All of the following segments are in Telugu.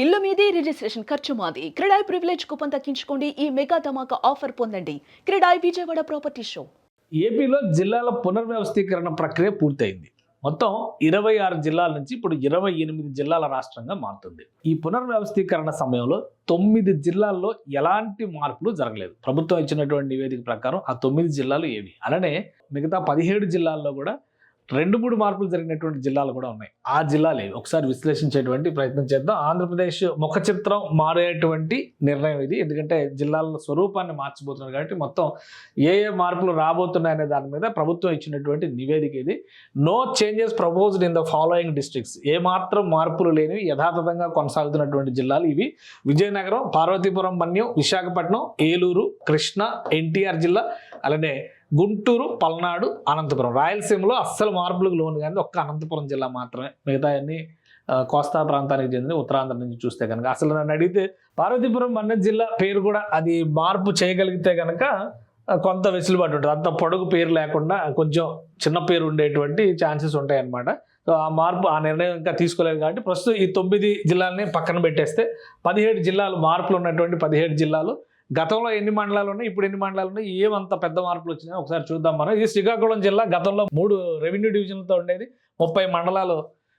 ఇల్లు మీది రిజిస్ట్రేషన్ ఖర్చు మాది. క్రెడాయ్ ప్రివిలేజ్ కూపన్ తగ్గించుకోండి. ఈ మెగా ధమాకా ఆఫర్ పొందండి. CREDAI Vijayawada property show. ఏపీలో జిల్లాల పునర్వ్యవస్థీకరణ ప్రక్రియ పూర్తయింది. మొత్తం 26 జిల్లాల నుంచి ఇప్పుడు 28 జిల్లాల రాష్ట్రంగా మారుతుంది. ఈ పునర్వ్యవస్థీకరణ సమయంలో 9 జిల్లాల్లో ఎలాంటి మార్పులు జరగలేదు. ప్రభుత్వం ఇచ్చినటువంటి నివేదిక ప్రకారం ఆ 9 జిల్లాలు ఏవి, అలానే మిగతా 17 జిల్లాల్లో కూడా 2-3 మార్పులు జరిగినటువంటి జిల్లాలు కూడా ఉన్నాయి. ఆ జిల్లాలు ఏవి ఒకసారి విశ్లేషించేటువంటి ప్రయత్నం చేద్దాం. ఆంధ్రప్రదేశ్ ముఖ చిత్రం మారేటువంటి నిర్ణయం ఇది. ఎందుకంటే జిల్లాల స్వరూపాన్ని మార్చిపోతున్నారు కాబట్టి మొత్తం ఏ మార్పులు రాబోతున్నాయనే దాని మీద ప్రభుత్వం ఇచ్చినటువంటి నివేదిక ఇది. No changes proposed in the following districts. ఏ మాత్రం మార్పులు లేనివి యథాతథంగా కొనసాగుతున్నటువంటి జిల్లాలు ఇవి: విజయనగరం, పార్వతీపురం మన్యం, విశాఖపట్నం, ఏలూరు, కృష్ణా, ఎన్టీఆర్ జిల్లా, అలానే గుంటూరు, పల్నాడు, అనంతపురం. రాయలసీమలో అస్సలు మార్పులకు లోను కానీ ఒక్క అనంతపురం జిల్లా మాత్రమే. మిగతా అన్ని కోస్తా ప్రాంతానికి చెందిన ఉత్తరాంధ్ర నుంచి చూస్తే కనుక. అసలు నన్ను అడిగితే పార్వతీపురం మన్యం జిల్లా పేరు కూడా అది మార్పు చేయగలిగితే కనుక కొంత వెసులుబాటు ఉంటుంది. అంత పొడుగు పేరు లేకుండా కొంచెం చిన్న పేరు ఉండేటువంటి ఛాన్సెస్ ఉంటాయి అన్నమాట. సో ఆ మార్పు, ఆ నిర్ణయం ఇంకా తీసుకోలేదు కాబట్టి ప్రస్తుతం ఈ 9 జిల్లాలని పక్కన పెట్టేస్తే 17 జిల్లాలు, మార్పులు ఉన్నటువంటి 17 జిల్లాలు. గతంలో ఎన్ని మండలాలు ఉన్నాయి, ఇప్పుడు ఎన్ని మండలాలు ఉన్నాయి, ఏమంత పెద్ద మార్పులు వచ్చినాయో ఒకసారి చూద్దాం మనం. ఇది శ్రీకాకుళం జిల్లా. గతంలో 3 రెవెన్యూ డివిజన్లతో ఉండేది, 30 మండలాలు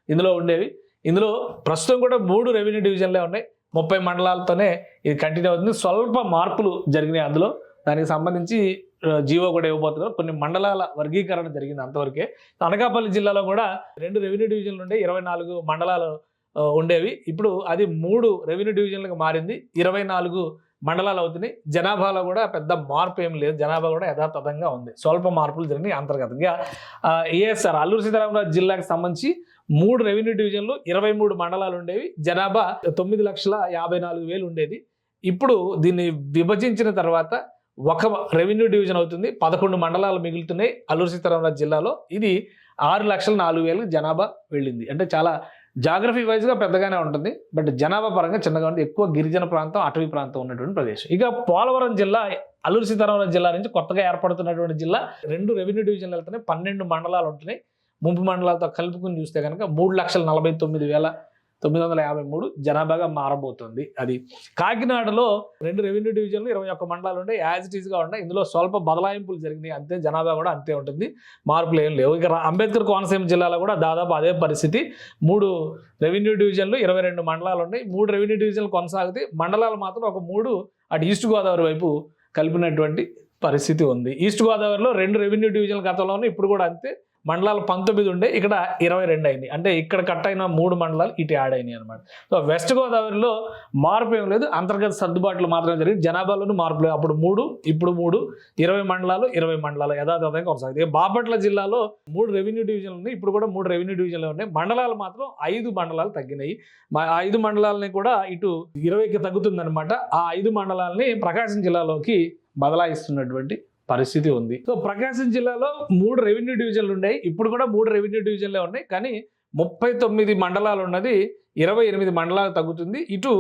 ఇందులో ఉండేవి. ఇందులో ప్రస్తుతం కూడా 3 రెవెన్యూ డివిజన్లే ఉన్నాయి, 30 మండలాలతోనే ఇది కంటిన్యూ అవుతుంది. స్వల్ప మార్పులు జరిగినాయి అందులో. దానికి సంబంధించి జీవో కూడా ఇవ్వబోతున్నారు. కొన్ని మండలాల వర్గీకరణ జరిగింది అంతవరకే. అనకాపల్లి జిల్లాలో కూడా 2 రెవెన్యూ డివిజన్లు ఉండే, 24 మండలాలు ఉండేవి. ఇప్పుడు అది 3 రెవెన్యూ డివిజన్లకు మారింది, 24 మండలాలు అవుతున్నాయి. జనాభాలో కూడా పెద్ద మార్పు ఏం లేదు, జనాభా కూడా యథాతథంగా ఉంది. స్వల్ప మార్పులు జరిగినాయి అంతర్గతంగా. ఏఎస్ఆర్ అల్లూరు సీతారామరాజు జిల్లాకు సంబంధించి 3 రెవెన్యూ డివిజన్లు, 23 మండలాలు ఉండేవి. జనాభా 9,54,000 ఉండేది. ఇప్పుడు దీన్ని విభజించిన తర్వాత ఒక రెవెన్యూ డివిజన్ అవుతుంది, 11 మండలాలు మిగులుతున్నాయి అల్లూరు సీతారామరాజు జిల్లాలో. ఇది 6,04,000 జనాభా వెళ్ళింది. అంటే చాలా జాగ్రఫీ వైజ్గా పెద్దగానే ఉంటుంది, బట్ జనాభా పరంగా చిన్నగా ఉంటుంది. ఎక్కువ గిరిజన ప్రాంతం, అటవీ ప్రాంతం ఉన్నటువంటి ప్రదేశం. ఇక పోలవరం జిల్లా అల్లూరు సీతారామరాజు జిల్లా నుంచి కొత్తగా ఏర్పడుతున్నటువంటి జిల్లా. 2 రెవెన్యూ డివిజన్లు వెళ్తున్నాయి, 12 మండలాలు ఉంటున్నాయి. ముంపు మండలాలతో కలుపుకుని చూస్తే కనుక 3,49,953 జనాభాగా మారబోతుంది. అది కాకినాడలో 2 రెవెన్యూ డివిజన్లు, 21 మండలాలు ఉన్నాయి, యాజ్ ఇట్ ఈస్గా ఉన్నాయి. ఇందులో స్వల్ప బదలాయింపులు జరిగినాయి అంతే, జనాభా కూడా అంతే ఉంటుంది, మార్పులు ఏం లేవు. ఇక అంబేద్కర్ కోనసీమ జిల్లాలో కూడా దాదాపు అదే పరిస్థితి. 3 రెవెన్యూ డివిజన్లు, 22 మండలాలు ఉన్నాయి. 3 రెవెన్యూ డివిజన్లు కొనసాగుతాయి, మండలాలు మాత్రం ఒక 3 అటు ఈస్ట్ గోదావరి వైపు కలిపినటువంటి పరిస్థితి ఉంది. ఈస్ట్ గోదావరిలో 2 రెవెన్యూ డివిజన్ల గతంలో ఉన్నాయి, ఇప్పుడు కూడా అంతే. మండలాలు 19 ఉండే, ఇక్కడ 22 అయినాయి. అంటే ఇక్కడ కట్ అయిన 3 మండలాలు ఇటు యాడ్ అయినాయి అనమాట. సో వెస్ట్ గోదావరిలో మార్పు ఏం లేదు, అంతర్గత సర్దుబాట్లు మాత్రమే జరిగింది. జనాభాలోనూ మార్పు లేదు. అప్పుడు 3, ఇప్పుడు 3, 20 మండలాలు యథాతథంగా కొనసాగుతాయి. బాపట్ల జిల్లాలో 3 రెవెన్యూ డివిజన్లు ఉన్నాయి, ఇప్పుడు కూడా 3 రెవెన్యూ డివిజన్లు ఉన్నాయి. మండలాలు మాత్రం 5 మండలాలు తగ్గినాయి. 5 మండలాలని కూడా ఇటు 20కి తగ్గుతుందనమాట. ఆ 5 మండలాలని ప్రకాశం జిల్లాలోకి బదలాయిస్తున్నటువంటి పరిస్థితి ఉంది. సో ప్రకాశం జిల్లాలో 3 రెవెన్యూ డివిజన్లు ఉన్నాయి, ఇప్పుడు కూడా 3 రెవెన్యూ డివిజన్లే ఉన్నాయి. కానీ 39 మండలాలు ఉన్నది 28 మండలాలు తగ్గుతుంది. ఇటు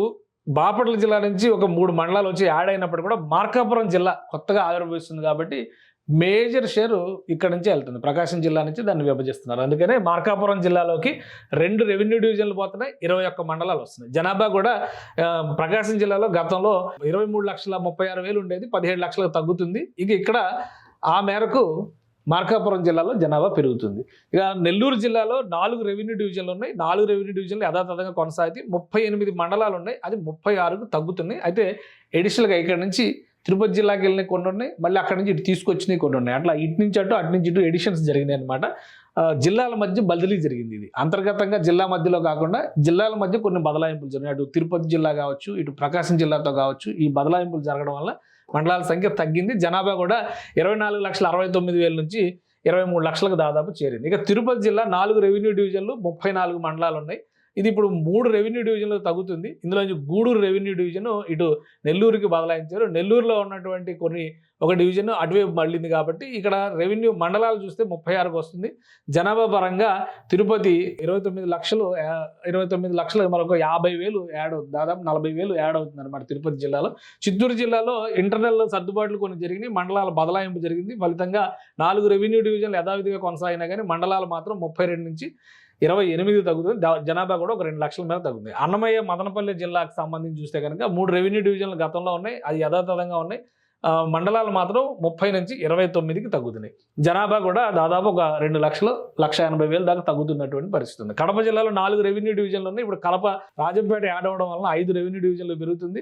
బాపట్ల జిల్లా నుంచి ఒక 3 మండలాలు వచ్చి యాడ్ అయినప్పుడు కూడా మార్కాపురం జిల్లా కొత్తగా ఆవిర్భవిస్తుంది కాబట్టి మేజర్ షేరు ఇక్కడ నుంచి వెళ్తుంది. ప్రకాశం జిల్లా నుంచి దాన్ని విభజిస్తున్నారు. అందుకనే మార్కాపురం జిల్లాలోకి 2 రెవెన్యూ డివిజన్లు పోతున్నాయి, 21 మండలాలు వస్తున్నాయి. జనాభా కూడా ప్రకాశం జిల్లాలో గతంలో 23,36,000 ఉండేది, 17 లక్షలకు తగ్గుతుంది. ఇక ఇక్కడ ఆ మేరకు మార్కాపురం జిల్లాలో జనాభా పెరుగుతుంది. ఇక నెల్లూరు జిల్లాలో 4 రెవెన్యూ డివిజన్లు ఉన్నాయి, 4 రెవెన్యూ డివిజన్లు యథాతథంగా కొనసాగుతాయి. 38 మండలాలు ఉన్నాయి, అది 36కు తగ్గుతున్నాయి. అయితే ఎడిషనల్గా ఇక్కడ నుంచి తిరుపతి జిల్లాకి వెళ్ళిన కొన్ని ఉన్నాయి, మళ్ళీ అక్కడి నుంచి ఇటు తీసుకొచ్చినాయి కొన్ని ఉన్నాయి. అట్లా ఇటు నుంచి అటు నుంచి ఇటు ఎడిషన్స్ జరిగినాయి అనమాట. జిల్లాల మధ్య బదిలీ జరిగింది. ఇది అంతర్గతంగా జిల్లా మధ్యలో కాకుండా జిల్లాల మధ్య కొన్ని బదలాయింపులు జరిగినాయి. అటు తిరుపతి జిల్లా కావచ్చు, ఇటు ప్రకాశం జిల్లాతో కావచ్చు, ఈ బదలాయింపులు జరగడం వల్ల మండలాల సంఖ్య తగ్గింది. జనాభా కూడా 24,69,000 నుంచి 23 లక్షలకు దాదాపు చేరింది. ఇక తిరుపతి జిల్లా 4 రెవెన్యూ డివిజన్లు, 34 మండలాలు ఉన్నాయి. ఇది ఇప్పుడు 3 రెవెన్యూ డివిజన్లు తగ్గుతుంది. ఇందులో గూడూరు రెవెన్యూ డివిజన్ ఇటు నెల్లూరుకి బదలాయించారు. నెల్లూరులో ఉన్నటువంటి ఒక డివిజన్ అటువైపు మళ్ళింది కాబట్టి ఇక్కడ రెవెన్యూ మండలాలు చూస్తే 36కు వస్తుంది. జనాభా పరంగా తిరుపతి 29 లక్షలు మరొక 50,000 యాడ్ అవుతుంది, దాదాపు 40,000 యాడ్ అవుతుంది అనమాట తిరుపతి జిల్లాలో. చిత్తూరు జిల్లాలో ఇంటర్నల్ సర్దుబాట్లు కొన్ని జరిగినాయి, మండలాల బదలాయింపు జరిగింది. ఫలితంగా 4 రెవెన్యూ డివిజన్లు యథావిధిగా కొనసాగినా కానీ మండలాలు మాత్రం 32 నుంచి 28 తగ్గుతుంది. జనాభా కూడా ఒక 2 లక్షల మీద తగ్గుతుంది. అన్నమయ్య మదనపల్లి జిల్లాకు సంబంధించి చూస్తే కనుక 3 రెవెన్యూ డివిజన్లు గతంలో ఉన్నాయి, అది యథాతథంగా ఉన్నాయి. మండలాలు మాత్రం 30 నుంచి 29కి తగ్గుతున్నాయి. జనాభా కూడా దాదాపు ఒక 2,80,000 దాకా తగ్గుతున్నటువంటి పరిస్థితి ఉంది. కడప జిల్లాలో 4 రెవెన్యూ డివిజన్లు ఉన్నాయి. ఇప్పుడు కడప రాజంపేట యాడ్ అవ్వడం వల్ల 5 రెవెన్యూ డివిజన్లు పెరుగుతుంది.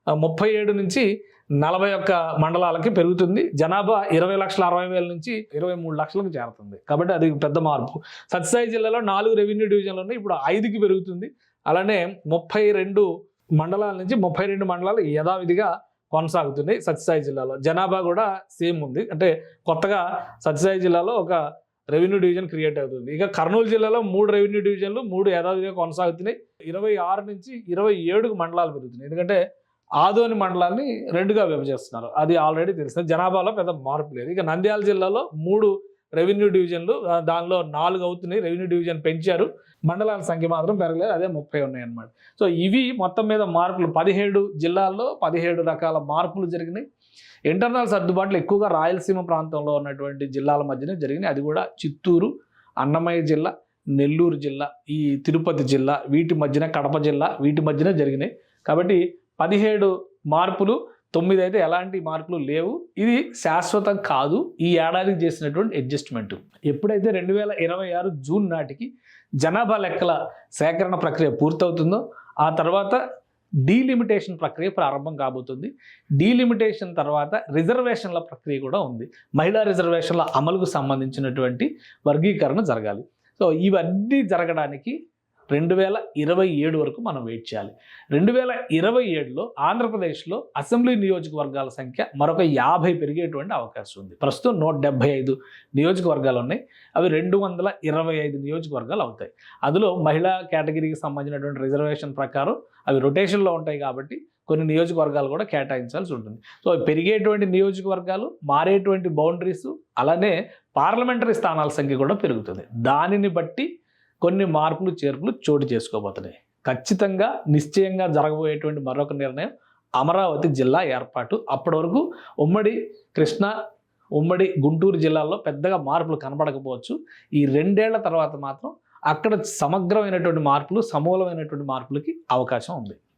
37 నుంచి 41 మండలాలకి పెరుగుతుంది. జనాభా 20,60,000 నుంచి 23 లక్షలకు చేరుతుంది. కాబట్టి అది పెద్ద మార్పు. సత్యసాయి జిల్లాలో 4 రెవెన్యూ డివిజన్లు ఉన్నాయి, ఇప్పుడు 5కి పెరుగుతుంది. అలానే 32 మండలాల నుంచి 32 మండలాలు యథావిధిగా కొనసాగుతున్నాయి. సత్యసాయి జిల్లాలో జనాభా కూడా సేమ్ ఉంది. అంటే కొత్తగా సత్యసాయి జిల్లాలో ఒక రెవెన్యూ డివిజన్ క్రియేట్ అవుతుంది. ఇక కర్నూలు జిల్లాలో 3 రెవెన్యూ డివిజన్లు 3 యథావిధిగా కొనసాగుతున్నాయి. 26 నుంచి 27 మండలాలు పెరుగుతున్నాయి. ఎందుకంటే ఆదోని మండలాన్ని 2గా విభజిస్తున్నారు, అది ఆల్రెడీ తెలిసింది. జనాభాలో పెద్ద మార్పు లేదు. ఇక నంద్యాల జిల్లాలో 3 రెవెన్యూ డివిజన్లు, దానిలో 4 అవుతున్నాయి. రెవెన్యూ డివిజన్ పెంచారు, మండలాల సంఖ్య మాత్రం పెరగలేదు, అదే 30 ఉన్నాయి అన్నమాట. సో ఇవి మొత్తం మీద మార్పులు. 17 జిల్లాల్లో 17 రకాల మార్పులు జరిగినాయి. ఇంటర్నల్ సర్దుబాట్లు ఎక్కువగా రాయలసీమ ప్రాంతంలో ఉన్నటువంటి జిల్లాల మధ్యనే జరిగినాయి. అది కూడా చిత్తూరు, అన్నమయ్య జిల్లా, నెల్లూరు జిల్లా, ఈ తిరుపతి జిల్లా, వీటి మధ్యన కడప జిల్లా, వీటి మధ్యన జరిగినాయి. కాబట్టి 17 మార్పులు, 9 అయితే ఎలాంటి మార్పులు లేవు. ఇది శాశ్వతం కాదు, ఈ ఏడాదికి చేసినటువంటి అడ్జస్ట్మెంట్. ఎప్పుడైతే 2026 జూన్ నాటికి జనాభా లెక్కల సేకరణ ప్రక్రియ పూర్తవుతుందో ఆ తర్వాత డీలిమిటేషన్ ప్రక్రియ ప్రారంభం కాబోతుంది. డీలిమిటేషన్ తర్వాత రిజర్వేషన్ల ప్రక్రియ కూడా ఉంది. మహిళా రిజర్వేషన్ల అమలుకు సంబంధించినటువంటి వర్గీకరణ జరగాలి. సో ఇవన్నీ జరగడానికి 2027 వరకు మనం వెయిట్ చేయాలి. 2027లో ఆంధ్రప్రదేశ్లో అసెంబ్లీ నియోజకవర్గాల సంఖ్య మరొక 50 పెరిగేటువంటి అవకాశం ఉంది. ప్రస్తుతం 175 నియోజకవర్గాలు ఉన్నాయి, అవి 225 నియోజకవర్గాలు అవుతాయి. అందులో మహిళా కేటగిరీకి సంబంధించినటువంటి రిజర్వేషన్ ప్రకారం అవి రొటేషన్లో ఉంటాయి కాబట్టి కొన్ని నియోజకవర్గాలు కూడా కేటాయించాల్సి ఉంటుంది. సో పెరిగేటువంటి నియోజకవర్గాలు, మారేటువంటి బౌండరీస్, అలానే పార్లమెంటరీ స్థానాల సంఖ్య కూడా పెరుగుతుంది. దానిని బట్టి కొన్ని మార్పులు చేర్పులు చోటు చేసుకోబోతున్నాయి. ఖచ్చితంగా నిశ్చయంగా జరగబోయేటువంటి మరొక నిర్ణయం అమరావతి జిల్లా ఏర్పాటు. అప్పటి వరకు ఉమ్మడి కృష్ణా, ఉమ్మడి గుంటూరు జిల్లాల్లో పెద్దగా మార్పులు కనబడకపోవచ్చు. ఈ 2 ఏళ్ల తర్వాత మాత్రం అక్కడ సమగ్రమైనటువంటి మార్పులు, సమూలమైనటువంటి మార్పులకి అవకాశం ఉంది.